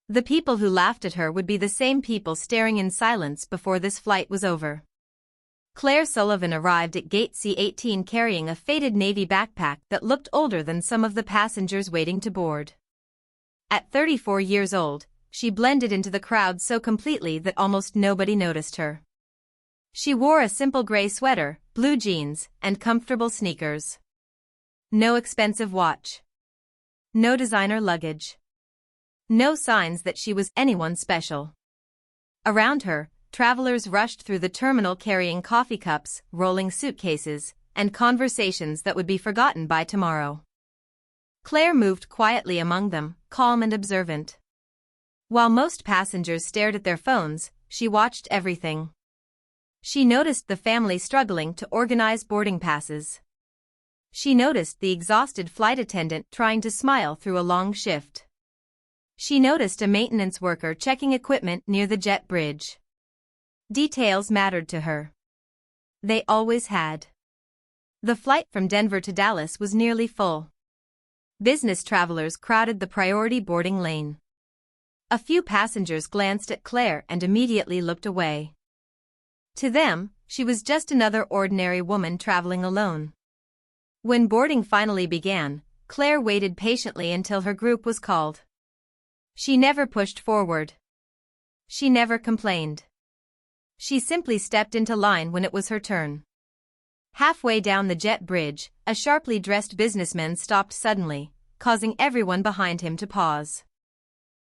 The people who laughed at her would be the same people staring in silence before this flight was over. Claire Sullivan arrived at Gate C-18 carrying a faded navy backpack that looked older than some of the passengers waiting to board. At 34 years old, she blended into the crowd so completely that almost nobody noticed her. She wore a simple gray sweater, blue jeans, and comfortable sneakers. No expensive watch. No designer luggage. No signs that she was anyone special. Around her, travelers rushed through the terminal carrying coffee cups, rolling suitcases, and conversations that would be forgotten by tomorrow. Claire moved quietly among them, calm and observant. While most passengers stared at their phones, she watched everything. She noticed the family struggling to organize boarding passes. She noticed the exhausted flight attendant trying to smile through a long shift. She noticed a maintenance worker checking equipment near the jet bridge. Details mattered to her. They always had. The flight from Denver to Dallas was nearly full. Business travelers crowded the priority boarding lane. A few passengers glanced at Claire and immediately looked away. To them, she was just another ordinary woman traveling alone. When boarding finally began, Claire waited patiently until her group was called. She never pushed forward. She never complained. She simply stepped into line when it was her turn. Halfway down the jet bridge, a sharply dressed businessman stopped suddenly, causing everyone behind him to pause.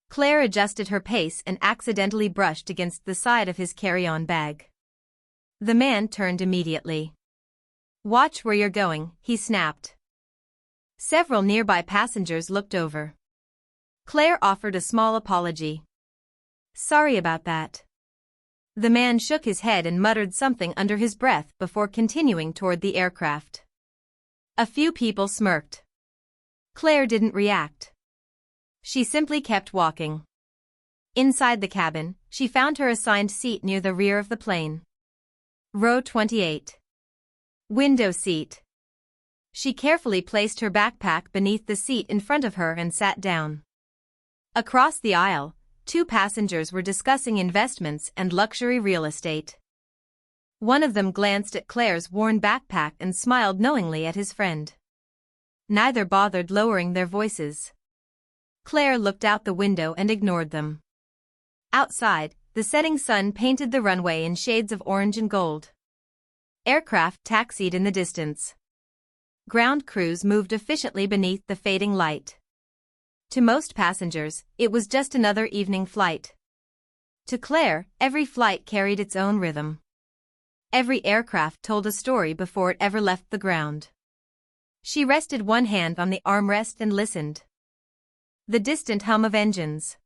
Claire adjusted her pace and accidentally brushed against the side of his carry-on bag. The man turned immediately. "Watch where you're going," he snapped. Several nearby passengers looked over. Claire offered a small apology. "Sorry about that." The man shook his head and muttered something under his breath before continuing toward the aircraft. A few people smirked. Claire didn't react. She simply kept walking. Inside the cabin, she found her assigned seat near the rear of the plane. Row 28. Window seat. She carefully placed her backpack beneath the seat in front of her and sat down. Across the aisle, two passengers were discussing investments and luxury real estate. One of them glanced at Claire's worn backpack and smiled knowingly at his friend. Neither bothered lowering their voices. Claire looked out the window and ignored them. Outside, the setting sun painted the runway in shades of orange and gold. Aircraft taxied in the distance. Ground crews moved efficiently beneath the fading light. To most passengers, it was just another evening flight. To Claire, every flight carried its own rhythm. Every aircraft told a story before it ever left the ground. She rested one hand on the armrest and listened. The distant hum of engines.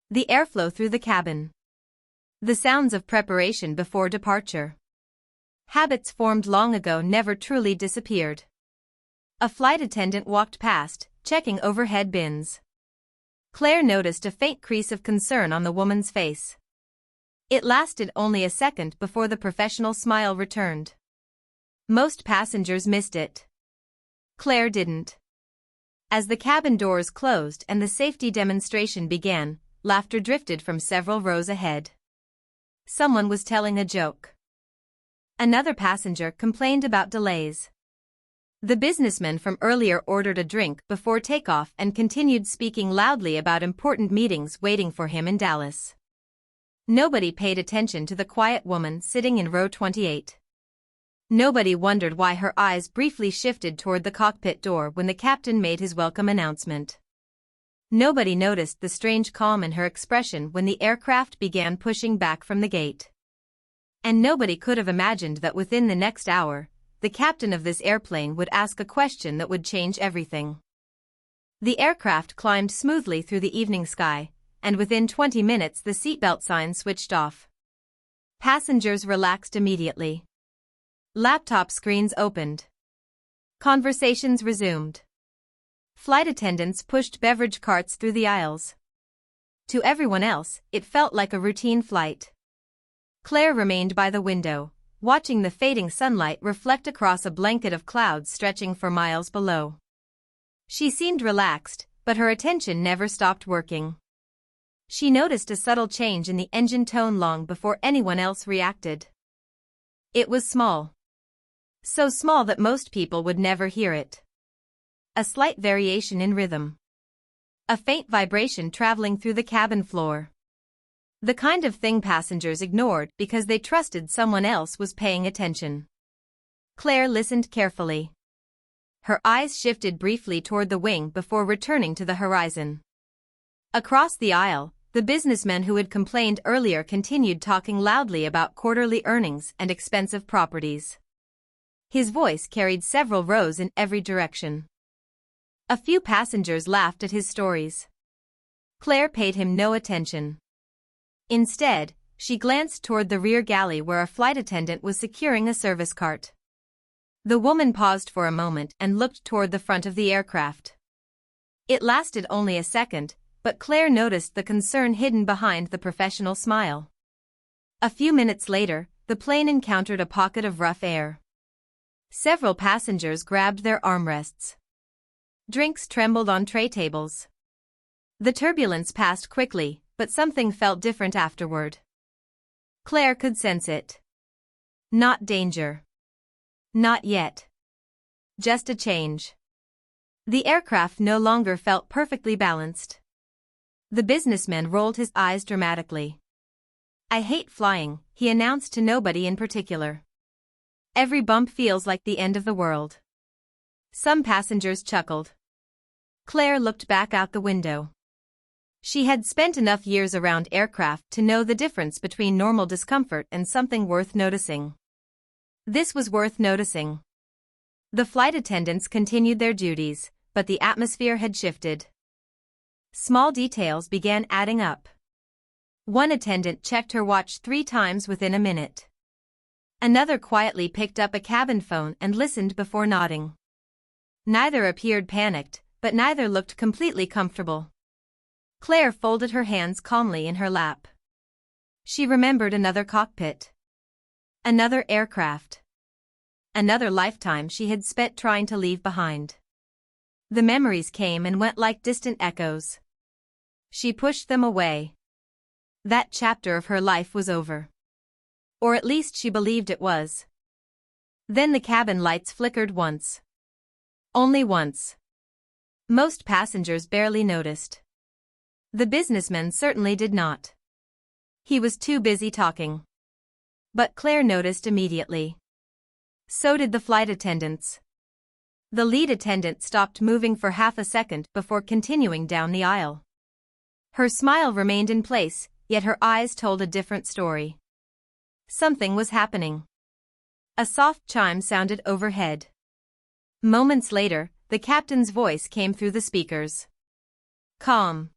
The airflow through the cabin. The sounds of preparation before departure. Habits formed long ago never truly disappeared. A flight attendant walked past, checking overhead bins. Claire noticed a faint crease of concern on the woman's face. It lasted only a second before the professional smile returned. Most passengers missed it. Claire didn't. As the cabin doors closed and the safety demonstration began, laughter drifted from several rows ahead. Someone was telling a joke. Another passenger complained about delays. The businessman from earlier ordered a drink before takeoff and continued speaking loudly about important meetings waiting for him in Dallas. Nobody paid attention to the quiet woman sitting in row 28. Nobody wondered why her eyes briefly shifted toward the cockpit door when the captain made his welcome announcement. Nobody noticed the strange calm in her expression when the aircraft began pushing back from the gate. And nobody could have imagined that within the next hour, the captain of this airplane would ask a question that would change everything. The aircraft climbed smoothly through the evening sky, and within 20 minutes the seatbelt sign switched off. Passengers relaxed immediately. Laptop screens opened. Conversations resumed. Flight attendants pushed beverage carts through the aisles. To everyone else, it felt like a routine flight. Claire remained by the window, watching the fading sunlight reflect across a blanket of clouds stretching for miles below. She seemed relaxed, but her attention never stopped working. She noticed a subtle change in the engine tone long before anyone else reacted. It was small. So small that most people would never hear it. A slight variation in rhythm. A faint vibration traveling through the cabin floor. The kind of thing passengers ignored because they trusted someone else was paying attention. Claire listened carefully. Her eyes shifted briefly toward the wing before returning to the horizon. Across the aisle, the businessman who had complained earlier continued talking loudly about quarterly earnings and expensive properties. His voice carried several rows in every direction. A few passengers laughed at his stories. Claire paid him no attention. Instead, she glanced toward the rear galley where a flight attendant was securing a service cart. The woman paused for a moment and looked toward the front of the aircraft. It lasted only a second, but Claire noticed the concern hidden behind the professional smile. A few minutes later, the plane encountered a pocket of rough air. Several passengers grabbed their armrests. Drinks trembled on tray tables. The turbulence passed quickly, but something felt different afterward. Claire could sense it. Not danger. Not yet. Just a change. The aircraft no longer felt perfectly balanced. The businessman rolled his eyes dramatically. "I hate flying," he announced to nobody in particular. "Every bump feels like the end of the world." Some passengers chuckled. Claire looked back out the window. She had spent enough years around aircraft to know the difference between normal discomfort and something worth noticing. This was worth noticing. The flight attendants continued their duties, but the atmosphere had shifted. Small details began adding up. One attendant checked her watch 3 times within a minute. Another quietly picked up a cabin phone and listened before nodding. Neither appeared panicked, but neither looked completely comfortable. Claire folded her hands calmly in her lap. She remembered another cockpit. Another aircraft. Another lifetime she had spent trying to leave behind. The memories came and went like distant echoes. She pushed them away. That chapter of her life was over. Or at least she believed it was. Then the cabin lights flickered once. Only once. Most passengers barely noticed. The businessman certainly did not. He was too busy talking. But Claire noticed immediately. So did the flight attendants. The lead attendant stopped moving for half a second before continuing down the aisle. Her smile remained in place, yet her eyes told a different story. Something was happening. A soft chime sounded overhead. Moments later, the captain's voice came through the speakers. Calm.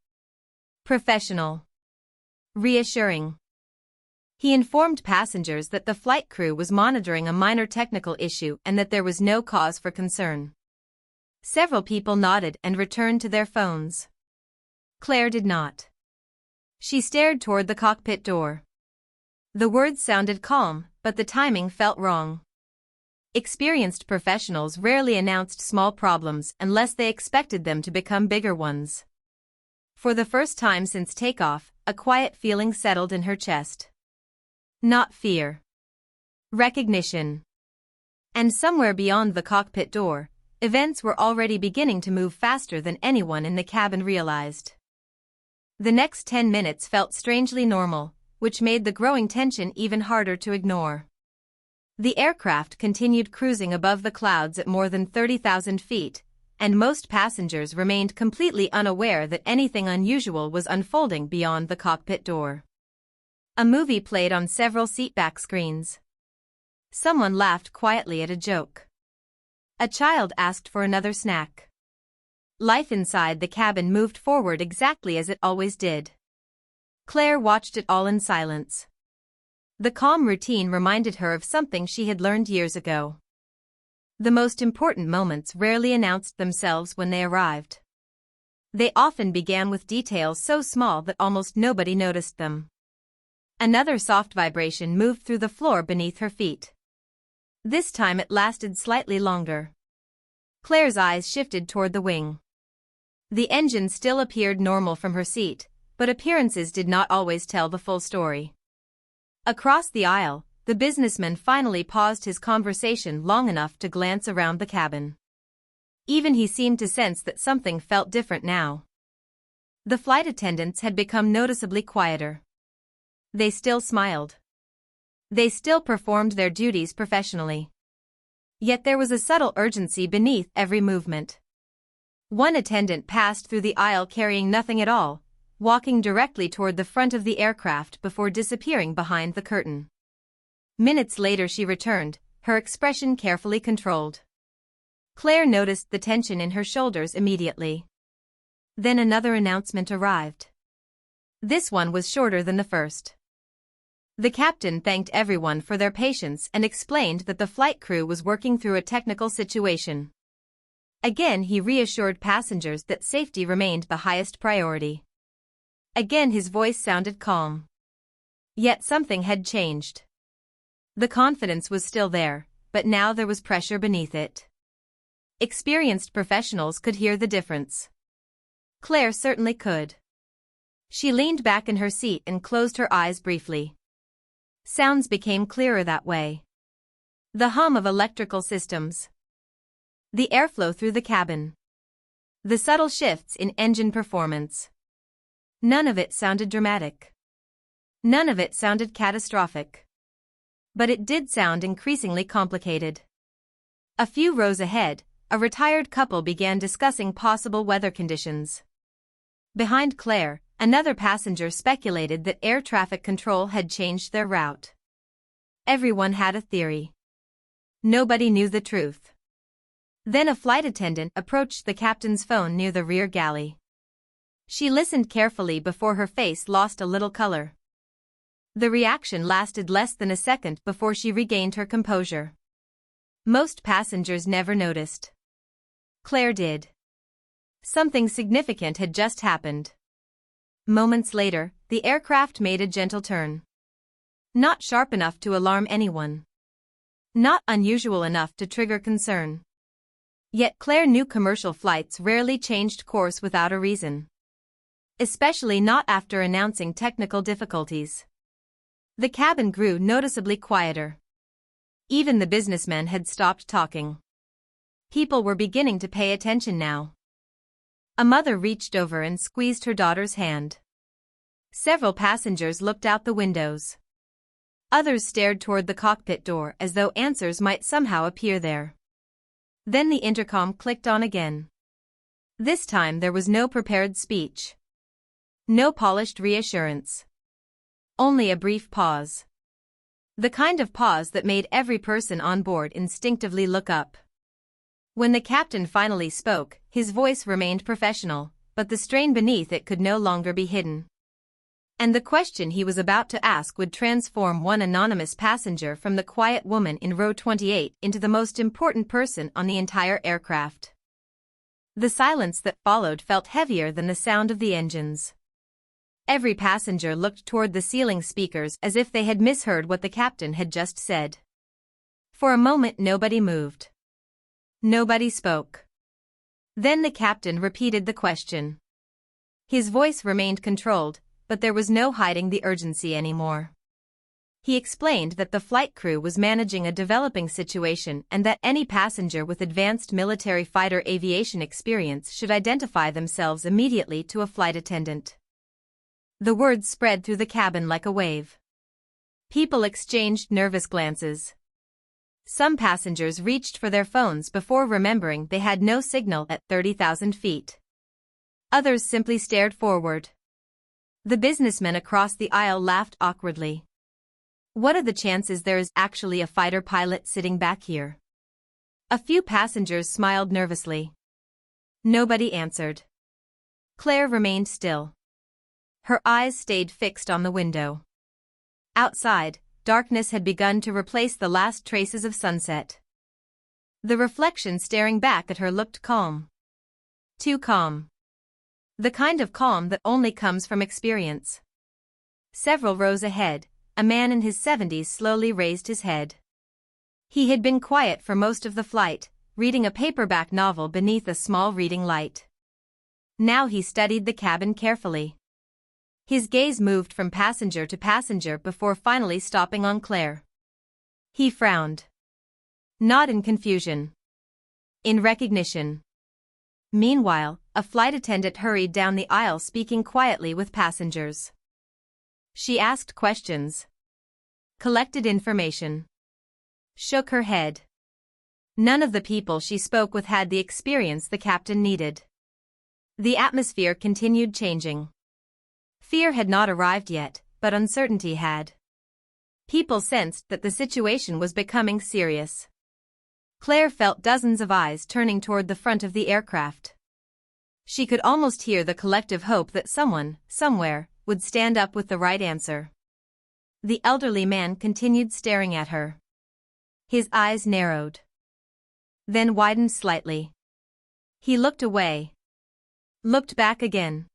Professional. Reassuring. He informed passengers that the flight crew was monitoring a minor technical issue and that there was no cause for concern. Several people nodded and returned to their phones. Claire did not. She stared toward the cockpit door. The words sounded calm, but the timing felt wrong. Experienced professionals rarely announced small problems unless they expected them to become bigger ones. For the first time since takeoff, a quiet feeling settled in her chest. Not fear. Recognition. And somewhere beyond the cockpit door, events were already beginning to move faster than anyone in the cabin realized. The next 10 minutes felt strangely normal, which made the growing tension even harder to ignore. The aircraft continued cruising above the clouds at more than 30,000 feet, and most passengers remained completely unaware that anything unusual was unfolding beyond the cockpit door. A movie played on several seatback screens. Someone laughed quietly at a joke. A child asked for another snack. Life inside the cabin moved forward exactly as it always did. Claire watched it all in silence. The calm routine reminded her of something she had learned years ago. The most important moments rarely announced themselves when they arrived. They often began with details so small that almost nobody noticed them. Another soft vibration moved through the floor beneath her feet. This time it lasted slightly longer. Claire's eyes shifted toward the wing. The engine still appeared normal from her seat, But appearances did not always tell the full story. Across the aisle, the businessman finally paused his conversation long enough to glance around the cabin. Even he seemed to sense that something felt different now. The flight attendants had become noticeably quieter. They still smiled. They still performed their duties professionally. Yet there was a subtle urgency beneath every movement. One attendant passed through the aisle carrying nothing at all, walking directly toward the front of the aircraft before disappearing behind the curtain. Minutes later she returned, her expression carefully controlled. Claire noticed the tension in her shoulders immediately. Then another announcement arrived. This one was shorter than the first. The captain thanked everyone for their patience and explained that the flight crew was working through a technical situation. Again he reassured passengers that safety remained the highest priority. Again his voice sounded calm. Yet something had changed. The confidence was still there, but now there was pressure beneath it. Experienced professionals could hear the difference. Claire certainly could. She leaned back in her seat and closed her eyes briefly. Sounds became clearer that way. The hum of electrical systems. The airflow through the cabin. The subtle shifts in engine performance. None of it sounded dramatic. None of it sounded catastrophic. But it did sound increasingly complicated. A few rows ahead, a retired couple began discussing possible weather conditions. Behind Claire, another passenger speculated that air traffic control had changed their route. Everyone had a theory. Nobody knew the truth. Then a flight attendant approached the captain's phone near the rear galley. She listened carefully before her face lost a little color. The reaction lasted less than a second before she regained her composure. Most passengers never noticed. Claire did. Something significant had just happened. Moments later, the aircraft made a gentle turn. Not sharp enough to alarm anyone. Not unusual enough to trigger concern. Yet Claire knew commercial flights rarely changed course without a reason. Especially not after announcing technical difficulties. The cabin grew noticeably quieter. Even the businessmen had stopped talking. People were beginning to pay attention now. A mother reached over and squeezed her daughter's hand. Several passengers looked out the windows. Others stared toward the cockpit door as though answers might somehow appear there. Then the intercom clicked on again. This time there was no prepared speech. No polished reassurance. Only a brief pause. The kind of pause that made every person on board instinctively look up. When the captain finally spoke, his voice remained professional, but the strain beneath it could no longer be hidden. And the question he was about to ask would transform one anonymous passenger from the quiet woman in row 28 into the most important person on the entire aircraft. The silence that followed felt heavier than the sound of the engines. Every passenger looked toward the ceiling speakers as if they had misheard what the captain had just said. For a moment nobody moved. Nobody spoke. Then the captain repeated the question. His voice remained controlled, but there was no hiding the urgency anymore. He explained that the flight crew was managing a developing situation and that any passenger with advanced military fighter aviation experience should identify themselves immediately to a flight attendant. The words spread through the cabin like a wave. People exchanged nervous glances. Some passengers reached for their phones before remembering they had no signal at 30,000 feet. Others simply stared forward. The businessman across the aisle laughed awkwardly. What are the chances there is actually a fighter pilot sitting back here? A few passengers smiled nervously. Nobody answered. Claire remained still. Her eyes stayed fixed on the window. Outside, darkness had begun to replace the last traces of sunset. The reflection staring back at her looked calm. Too calm. The kind of calm that only comes from experience. Several rows ahead, a man in his 70s slowly raised his head. He had been quiet for most of the flight, reading a paperback novel beneath a small reading light. Now he studied the cabin carefully. His gaze moved from passenger to passenger before finally stopping on Claire. He frowned. Not in confusion. In recognition. Meanwhile, a flight attendant hurried down the aisle speaking quietly with passengers. She asked questions. Collected information. Shook her head. None of the people she spoke with had the experience the captain needed. The atmosphere continued changing. Fear had not arrived yet, but uncertainty had. People sensed that the situation was becoming serious. Claire felt dozens of eyes turning toward the front of the aircraft. She could almost hear the collective hope that someone, somewhere, would stand up with the right answer. The elderly man continued staring at her. His eyes narrowed. Then widened slightly. He looked away. Looked back again.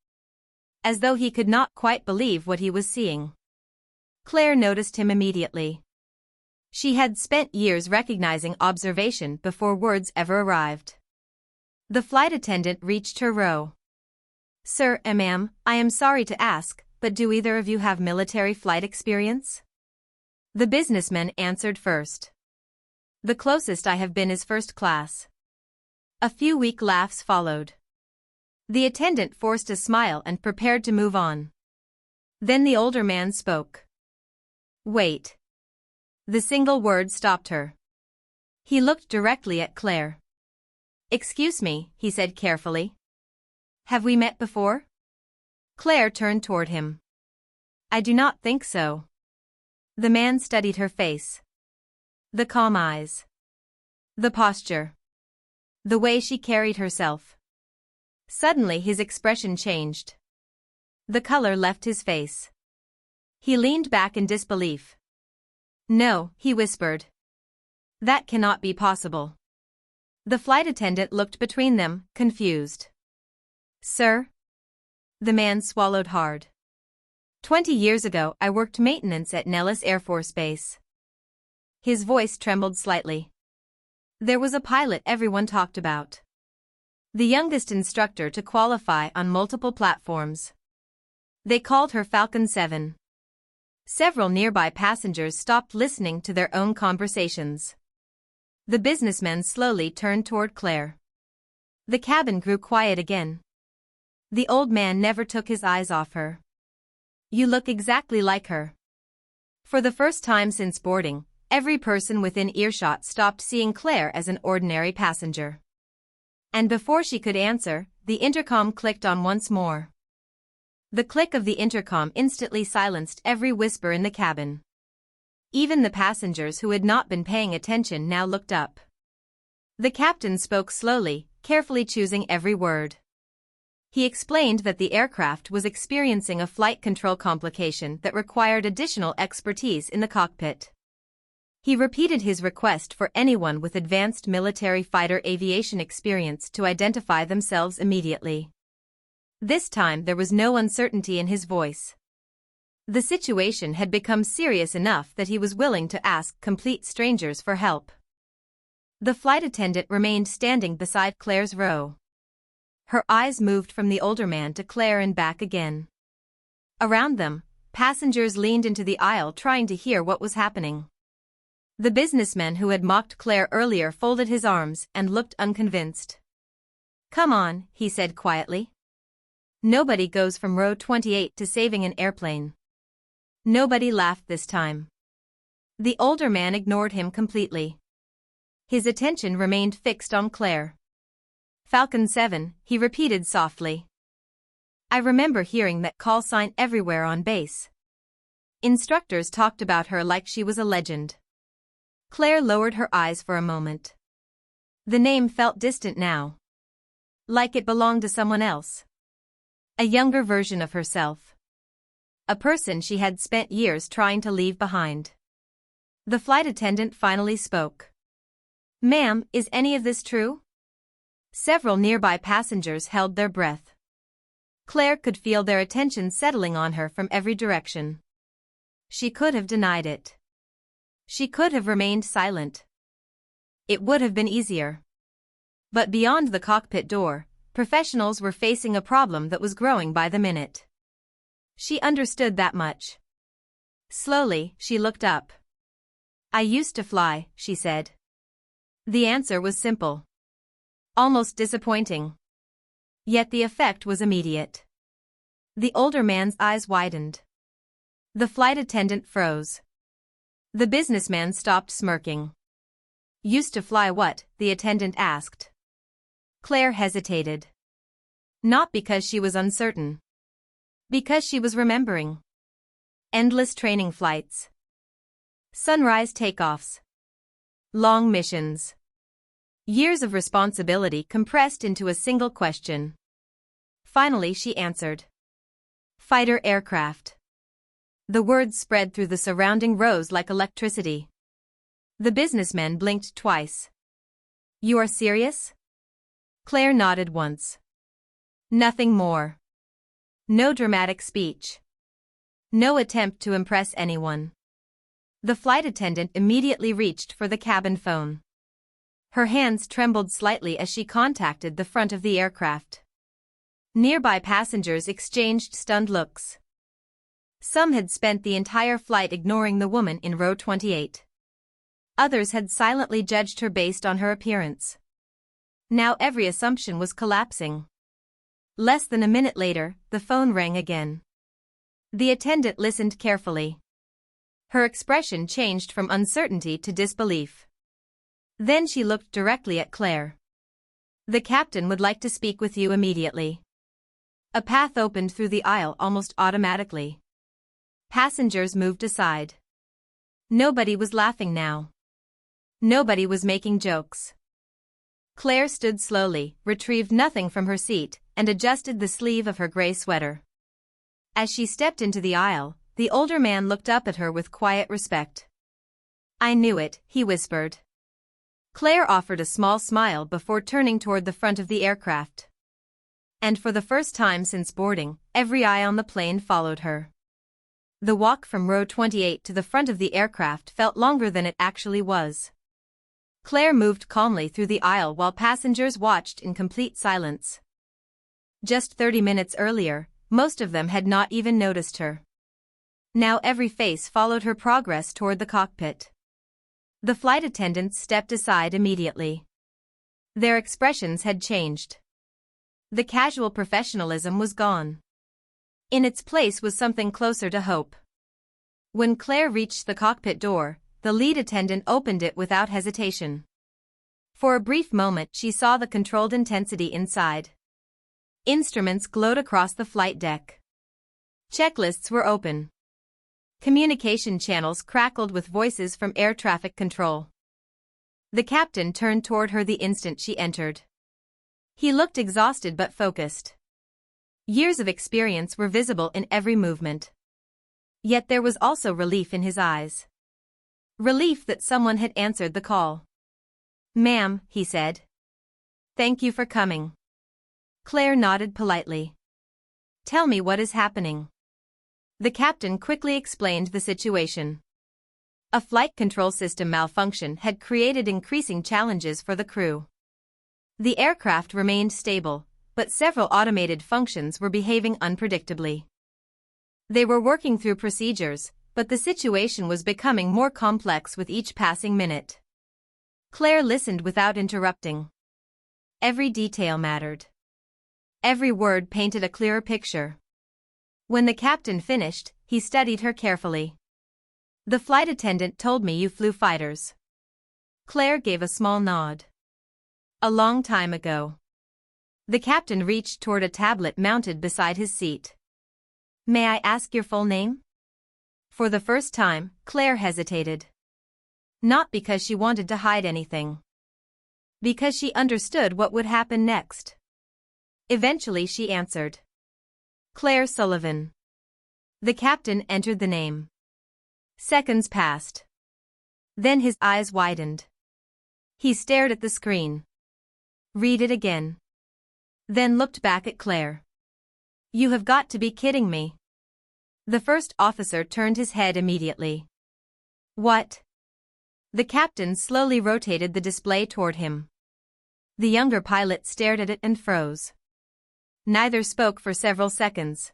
As though he could not quite believe what he was seeing. Claire noticed him immediately. She had spent years recognizing observation before words ever arrived. The flight attendant reached her row. Sir and ma'am, I am sorry to ask, but do either of you have military flight experience? The businessman answered first. The closest I have been is first class. A few weak laughs followed. The attendant forced a smile and prepared to move on. Then the older man spoke. Wait. The single word stopped her. He looked directly at Claire. Excuse me, he said carefully. Have we met before? Claire turned toward him. I do not think so. The man studied her face. The calm eyes. The posture. The way she carried herself. Suddenly his expression changed. The color left his face. He leaned back in disbelief. No, he whispered. That cannot be possible. The flight attendant looked between them, confused. Sir? The man swallowed hard. 20 years ago I worked maintenance at Nellis Air Force Base. His voice trembled slightly. There was a pilot everyone talked about. The youngest instructor to qualify on multiple platforms. They called her Falcon 7. Several nearby passengers stopped listening to their own conversations. The businessman slowly turned toward Claire. The cabin grew quiet again. The old man never took his eyes off her. You look exactly like her. For the first time since boarding, every person within earshot stopped seeing Claire as an ordinary passenger. And before she could answer, the intercom clicked on once more. The click of the intercom instantly silenced every whisper in the cabin. Even the passengers who had not been paying attention now looked up. The captain spoke slowly, carefully choosing every word. He explained that the aircraft was experiencing a flight control complication that required additional expertise in the cockpit. He repeated his request for anyone with advanced military fighter aviation experience to identify themselves immediately. This time there was no uncertainty in his voice. The situation had become serious enough that he was willing to ask complete strangers for help. The flight attendant remained standing beside Claire's row. Her eyes moved from the older man to Claire and back again. Around them, passengers leaned into the aisle trying to hear what was happening. The businessman who had mocked Claire earlier folded his arms and looked unconvinced. Come on, he said quietly. Nobody goes from row 28 to saving an airplane. Nobody laughed this time. The older man ignored him completely. His attention remained fixed on Claire. Falcon 7, he repeated softly. I remember hearing that call sign everywhere on base. Instructors talked about her like she was a legend. Claire lowered her eyes for a moment. The name felt distant now. Like it belonged to someone else. A younger version of herself. A person she had spent years trying to leave behind. The flight attendant finally spoke. Ma'am, is any of this true? Several nearby passengers held their breath. Claire could feel their attention settling on her from every direction. She could have denied it. She could have remained silent. It would have been easier. But beyond the cockpit door, professionals were facing a problem that was growing by the minute. She understood that much. Slowly, she looked up. I used to fly, she said. The answer was simple. Almost disappointing. Yet the effect was immediate. The older man's eyes widened. The flight attendant froze. The businessman stopped smirking. Used to fly what? The attendant asked. Claire hesitated. Not because she was uncertain. Because she was remembering. Endless training flights. Sunrise takeoffs. Long missions. Years of responsibility compressed into a single question. Finally she answered. Fighter aircraft. The words spread through the surrounding rows like electricity. The businessman blinked twice. You are serious? Claire nodded once. Nothing more. No dramatic speech. No attempt to impress anyone. The flight attendant immediately reached for the cabin phone. Her hands trembled slightly as she contacted the front of the aircraft. Nearby passengers exchanged stunned looks. Some had spent the entire flight ignoring the woman in row 28. Others had silently judged her based on her appearance. Now every assumption was collapsing. Less than a minute later, the phone rang again. The attendant listened carefully. Her expression changed from uncertainty to disbelief. Then she looked directly at Claire. The captain would like to speak with you immediately. A path opened through the aisle almost automatically. Passengers moved aside. Nobody was laughing now. Nobody was making jokes. Claire stood slowly, retrieved nothing from her seat, and adjusted the sleeve of her gray sweater. As she stepped into the aisle, the older man looked up at her with quiet respect. I knew it, he whispered. Claire offered a small smile before turning toward the front of the aircraft. And for the first time since boarding, every eye on the plane followed her. The walk from row 28 to the front of the aircraft felt longer than it actually was. Claire moved calmly through the aisle while passengers watched in complete silence. Just 30 minutes earlier, most of them had not even noticed her. Now every face followed her progress toward the cockpit. The flight attendants stepped aside immediately. Their expressions had changed. The casual professionalism was gone. In its place was something closer to hope. When Claire reached the cockpit door, the lead attendant opened it without hesitation. For a brief moment she saw the controlled intensity inside. Instruments glowed across the flight deck. Checklists were open. Communication channels crackled with voices from air traffic control. The captain turned toward her the instant she entered. He looked exhausted but focused. Years of experience were visible in every movement. Yet there was also relief in his eyes. Relief that someone had answered the call. Ma'am, he said. Thank you for coming. Claire nodded politely. Tell me what is happening. The captain quickly explained the situation. A flight control system malfunction had created increasing challenges for the crew. The aircraft remained stable, but several automated functions were behaving unpredictably. They were working through procedures, but the situation was becoming more complex with each passing minute. Claire listened without interrupting. Every detail mattered. Every word painted a clearer picture. When the captain finished, he studied her carefully. The flight attendant told me you flew fighters. Claire gave a small nod. A long time ago. The captain reached toward a tablet mounted beside his seat. May I ask your full name? For the first time, Claire hesitated. Not because she wanted to hide anything. Because she understood what would happen next. Eventually she answered. Claire Sullivan. The captain entered the name. Seconds passed. Then his eyes widened. He stared at the screen. Read it again. Then looked back at Claire. You have got to be kidding me. The first officer turned his head immediately. What? The captain slowly rotated the display toward him. The younger pilot stared at it and froze. Neither spoke for several seconds.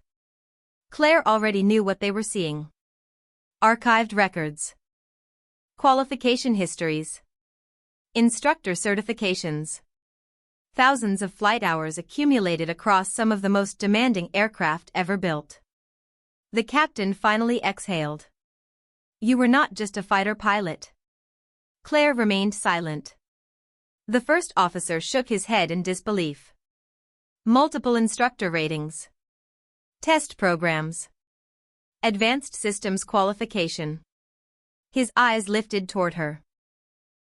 Claire already knew what they were seeing. Archived records. Qualification histories. Instructor certifications. Thousands of flight hours accumulated across some of the most demanding aircraft ever built. The captain finally exhaled. You were not just a fighter pilot. Claire remained silent. The first officer shook his head in disbelief. Multiple instructor ratings. Test programs. Advanced systems qualification. His eyes lifted toward her.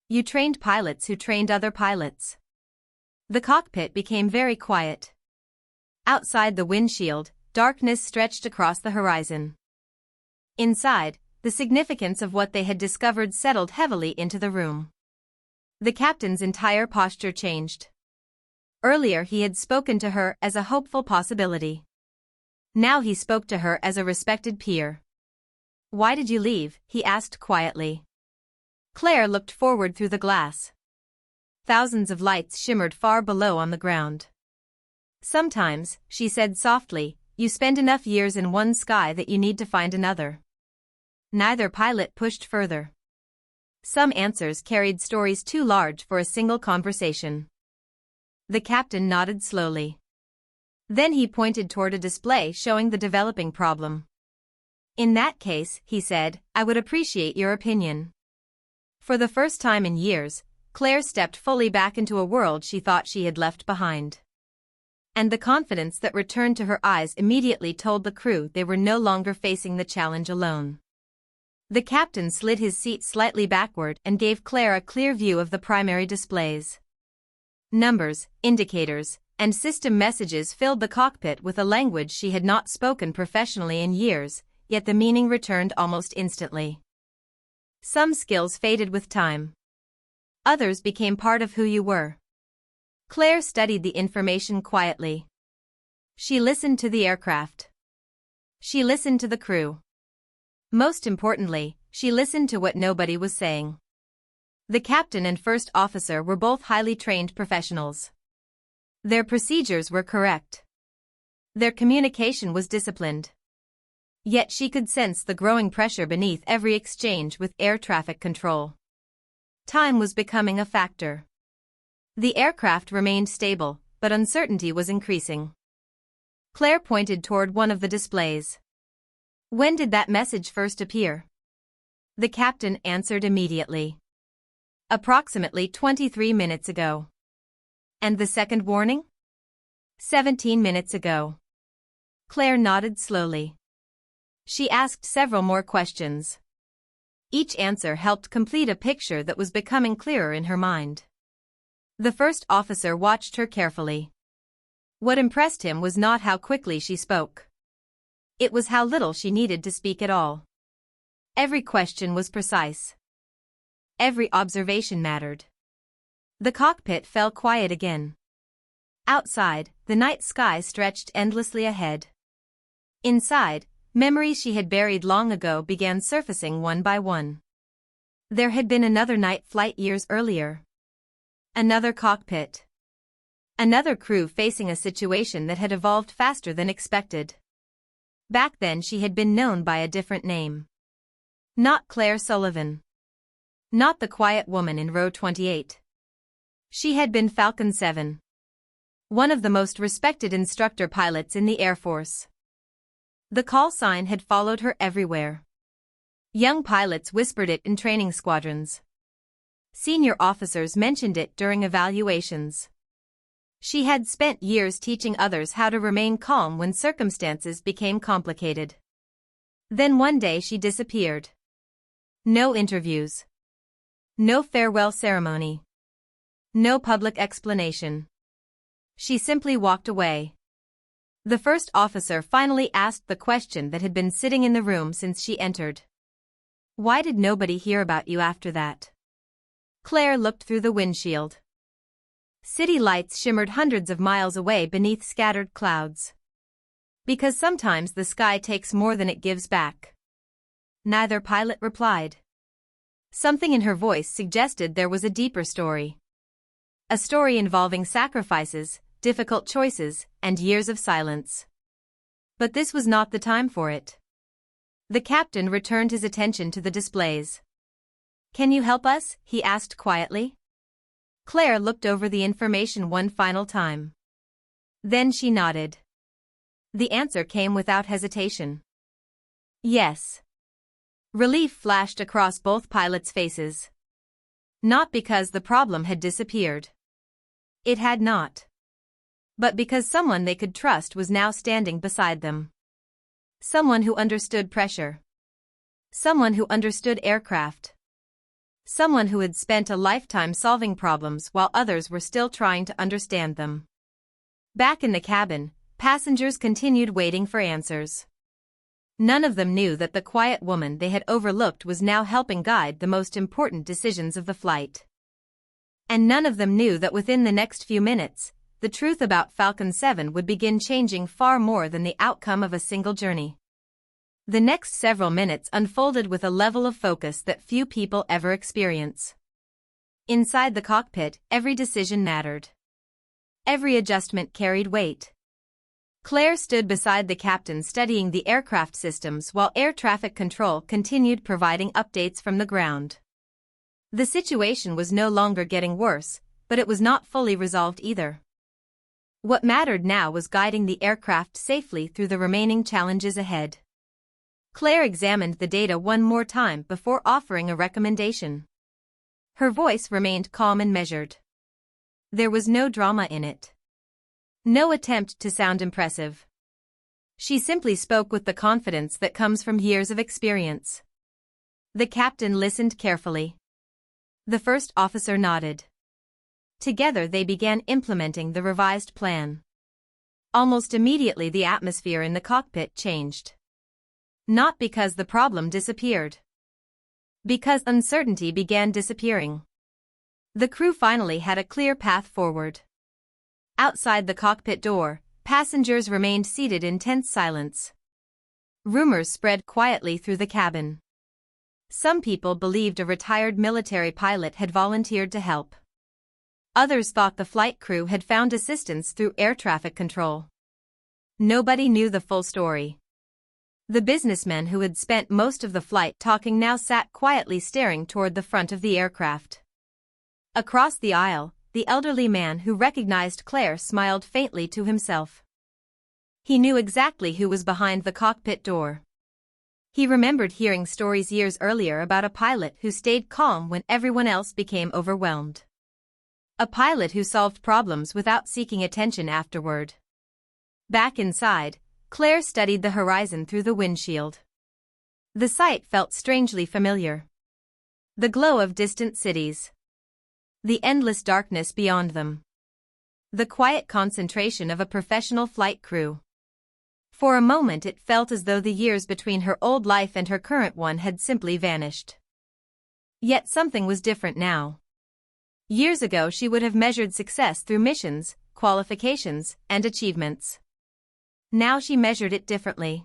You trained pilots who trained other pilots. The cockpit became very quiet. Outside the windshield, darkness stretched across the horizon. Inside, the significance of what they had discovered settled heavily into the room. The captain's entire posture changed. Earlier he had spoken to her as a hopeful possibility. Now he spoke to her as a respected peer. Why did you leave? He asked quietly. Claire looked forward through the glass. Thousands of lights shimmered far below on the ground. Sometimes, she said softly, you spend enough years in one sky that you need to find another. Neither pilot pushed further. Some answers carried stories too large for a single conversation. The captain nodded slowly. Then he pointed toward a display showing the developing problem. In that case, he said, I would appreciate your opinion. For the first time in years, Claire stepped fully back into a world she thought she had left behind. And the confidence that returned to her eyes immediately told the crew they were no longer facing the challenge alone. The captain slid his seat slightly backward and gave Claire a clear view of the primary displays. Numbers, indicators, and system messages filled the cockpit with a language she had not spoken professionally in years, yet the meaning returned almost instantly. Some skills faded with time. Others became part of who you were. Claire studied the information quietly. She listened to the aircraft. She listened to the crew. Most importantly, she listened to what nobody was saying. The captain and first officer were both highly trained professionals. Their procedures were correct. Their communication was disciplined. Yet she could sense the growing pressure beneath every exchange with air traffic control. Time was becoming a factor. The aircraft remained stable, but uncertainty was increasing. Claire pointed toward one of the displays. When did that message first appear? The captain answered immediately. Approximately 23 minutes ago. And the second warning? 17 minutes ago. Claire nodded slowly. She asked several more questions. Each answer helped complete a picture that was becoming clearer in her mind. The first officer watched her carefully. What impressed him was not how quickly she spoke. It was how little she needed to speak at all. Every question was precise. Every observation mattered. The cockpit fell quiet again. Outside, the night sky stretched endlessly ahead. Inside, memories she had buried long ago began surfacing one by one. There had been another night flight years earlier. Another cockpit. Another crew facing a situation that had evolved faster than expected. Back then she had been known by a different name. Not Claire Sullivan. Not the quiet woman in row 28. She had been Falcon 7. One of the most respected instructor pilots in the Air Force. The call sign had followed her everywhere. Young pilots whispered it in training squadrons. Senior officers mentioned it during evaluations. She had spent years teaching others how to remain calm when circumstances became complicated. Then one day she disappeared. No interviews. No farewell ceremony. No public explanation. She simply walked away. The first officer finally asked the question that had been sitting in the room since she entered. Why did nobody hear about you after that? Claire looked through the windshield. City lights shimmered hundreds of miles away beneath scattered clouds. Because sometimes the sky takes more than it gives back. Neither pilot replied. Something in her voice suggested there was a deeper story. A story involving sacrifices, difficult choices, and years of silence. But this was not the time for it. The captain returned his attention to the displays. "Can you help us?" he asked quietly. Claire looked over the information one final time. Then she nodded. The answer came without hesitation. Yes. Relief flashed across both pilots' faces. Not because the problem had disappeared. It had not. But because someone they could trust was now standing beside them. Someone who understood pressure. Someone who understood aircraft. Someone who had spent a lifetime solving problems while others were still trying to understand them. Back in the cabin, passengers continued waiting for answers. None of them knew that the quiet woman they had overlooked was now helping guide the most important decisions of the flight. And none of them knew that within the next few minutes, the truth about Falcon 7 would begin changing far more than the outcome of a single journey. The next several minutes unfolded with a level of focus that few people ever experience. Inside the cockpit, every decision mattered. Every adjustment carried weight. Claire stood beside the captain studying the aircraft systems while air traffic control continued providing updates from the ground. The situation was no longer getting worse, but it was not fully resolved either. What mattered now was guiding the aircraft safely through the remaining challenges ahead. Claire examined the data one more time before offering a recommendation. Her voice remained calm and measured. There was no drama in it. No attempt to sound impressive. She simply spoke with the confidence that comes from years of experience. The captain listened carefully. The first officer nodded. Together they began implementing the revised plan. Almost immediately the atmosphere in the cockpit changed. Not because the problem disappeared. Because uncertainty began disappearing. The crew finally had a clear path forward. Outside the cockpit door, passengers remained seated in tense silence. Rumors spread quietly through the cabin. Some people believed a retired military pilot had volunteered to help. Others thought the flight crew had found assistance through air traffic control. Nobody knew the full story. The businessmen who had spent most of the flight talking now sat quietly staring toward the front of the aircraft. Across the aisle, the elderly man who recognized Claire smiled faintly to himself. He knew exactly who was behind the cockpit door. He remembered hearing stories years earlier about a pilot who stayed calm when everyone else became overwhelmed. A pilot who solved problems without seeking attention afterward. Back inside, Claire studied the horizon through the windshield. The sight felt strangely familiar. The glow of distant cities. The endless darkness beyond them. The quiet concentration of a professional flight crew. For a moment it felt as though the years between her old life and her current one had simply vanished. Yet something was different now. Years ago she would have measured success through missions, qualifications, and achievements. Now she measured it differently.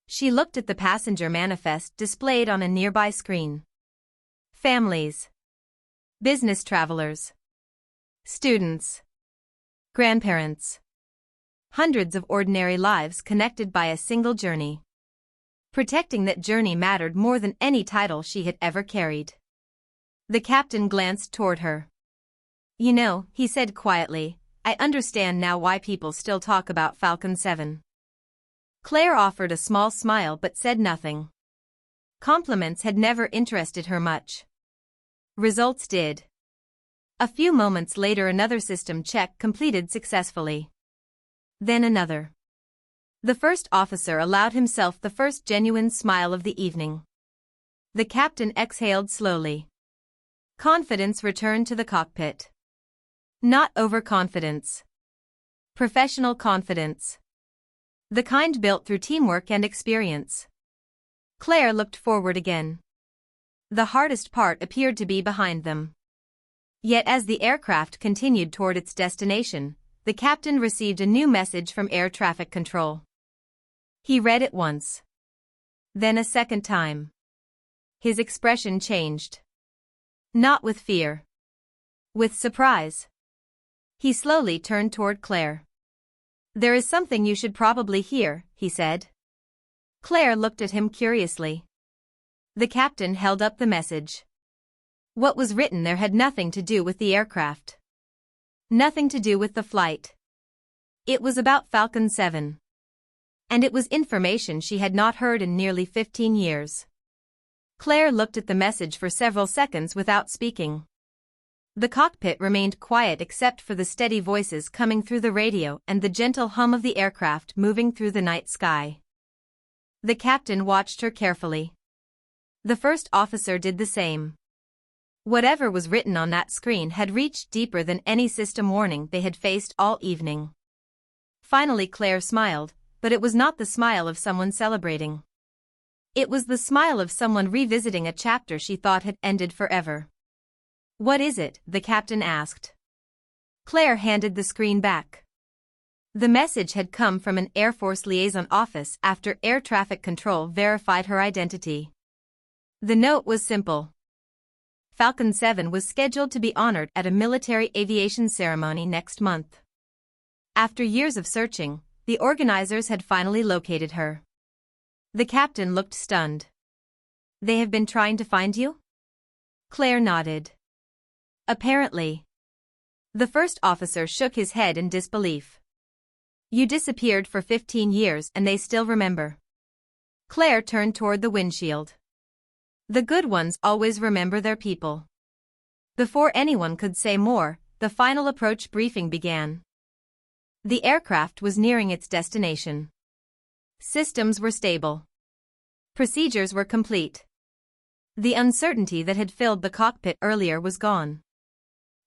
She looked at the passenger manifest displayed on a nearby screen. Families. Business travelers. Students. Grandparents. Hundreds of ordinary lives connected by a single journey. Protecting that journey mattered more than any title she had ever carried. The captain glanced toward her. "You know," he said quietly, "I understand now why people still talk about Falcon 7. Claire offered a small smile but said nothing. Compliments had never interested her much. Results did. A few moments later another system check completed successfully. Then another. The first officer allowed himself the first genuine smile of the evening. The captain exhaled slowly. Confidence returned to the cockpit. Not overconfidence. Professional confidence. The kind built through teamwork and experience. Claire looked forward again. The hardest part appeared to be behind them. Yet as the aircraft continued toward its destination, the captain received a new message from air traffic control. He read it once. Then a second time. His expression changed. Not with fear. With surprise. He slowly turned toward Claire. There is something you should probably hear, he said. Claire looked at him curiously. The captain held up the message. What was written there had nothing to do with the aircraft. Nothing to do with the flight. It was about Falcon 7. And it was information she had not heard in nearly 15 years. Claire looked at the message for several seconds without speaking. The cockpit remained quiet except for the steady voices coming through the radio and the gentle hum of the aircraft moving through the night sky. The captain watched her carefully. The first officer did the same. Whatever was written on that screen had reached deeper than any system warning they had faced all evening. Finally Claire smiled, but it was not the smile of someone celebrating. It was the smile of someone revisiting a chapter she thought had ended forever. What is it? The captain asked. Claire handed the screen back. The message had come from an Air Force liaison office after air traffic control verified her identity. The note was simple. Falcon 7 was scheduled to be honored at a military aviation ceremony next month. After years of searching, the organizers had finally located her. The captain looked stunned. They have been trying to find you? Claire nodded. Apparently. The first officer shook his head in disbelief. You disappeared for 15 years and they still remember. Claire turned toward the windshield. The good ones always remember their people. Before anyone could say more, the final approach briefing began. The aircraft was nearing its destination. Systems were stable. Procedures were complete. The uncertainty that had filled the cockpit earlier was gone.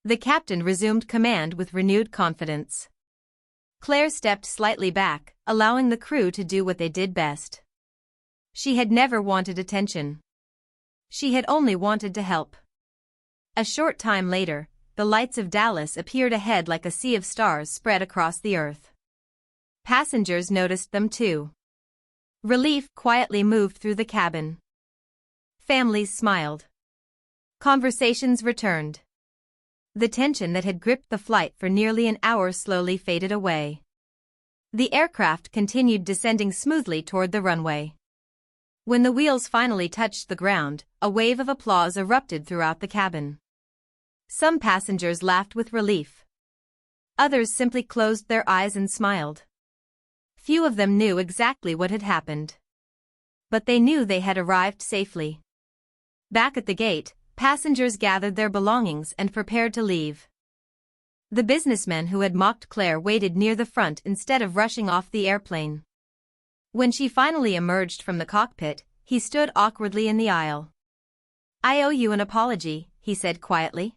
The captain resumed command with renewed confidence. Claire stepped slightly back, allowing the crew to do what they did best. She had never wanted attention. She had only wanted to help. A short time later, the lights of Dallas appeared ahead like a sea of stars spread across the earth. Passengers noticed them too. Relief quietly moved through the cabin. Families smiled. Conversations returned. The tension that had gripped the flight for nearly an hour slowly faded away. The aircraft continued descending smoothly toward the runway. When the wheels finally touched the ground, a wave of applause erupted throughout the cabin. Some passengers laughed with relief. Others simply closed their eyes and smiled. Few of them knew exactly what had happened. But they knew they had arrived safely. Back at the gate, passengers gathered their belongings and prepared to leave. The businessman who had mocked Claire waited near the front instead of rushing off the airplane. When she finally emerged from the cockpit, he stood awkwardly in the aisle. I owe you an apology, he said quietly.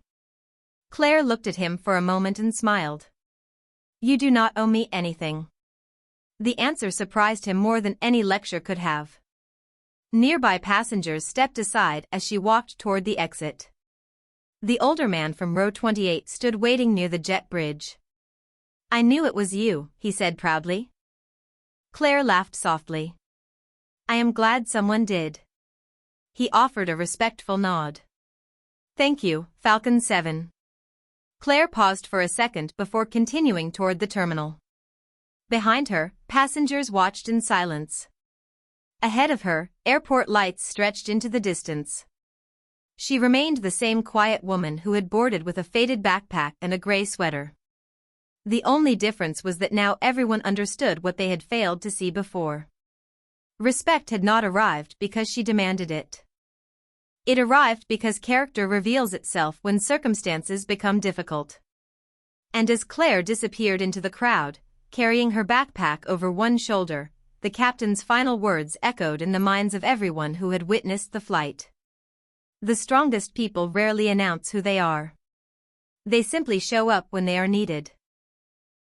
Claire looked at him for a moment and smiled. You do not owe me anything. The answer surprised him more than any lecture could have. Nearby passengers stepped aside as she walked toward the exit. The older man from row 28 stood waiting near the jet bridge. I knew it was you, he said proudly. Claire laughed softly. I am glad someone did. He offered a respectful nod. Thank you, Falcon 7. Claire paused for a second before continuing toward the terminal. Behind her, passengers watched in silence. Ahead of her, airport lights stretched into the distance. She remained the same quiet woman who had boarded with a faded backpack and a gray sweater. The only difference was that now everyone understood what they had failed to see before. Respect had not arrived because she demanded it. It arrived because character reveals itself when circumstances become difficult. And as Claire disappeared into the crowd, carrying her backpack over one shoulder, the captain's final words echoed in the minds of everyone who had witnessed the flight. The strongest people rarely announce who they are. They simply show up when they are needed.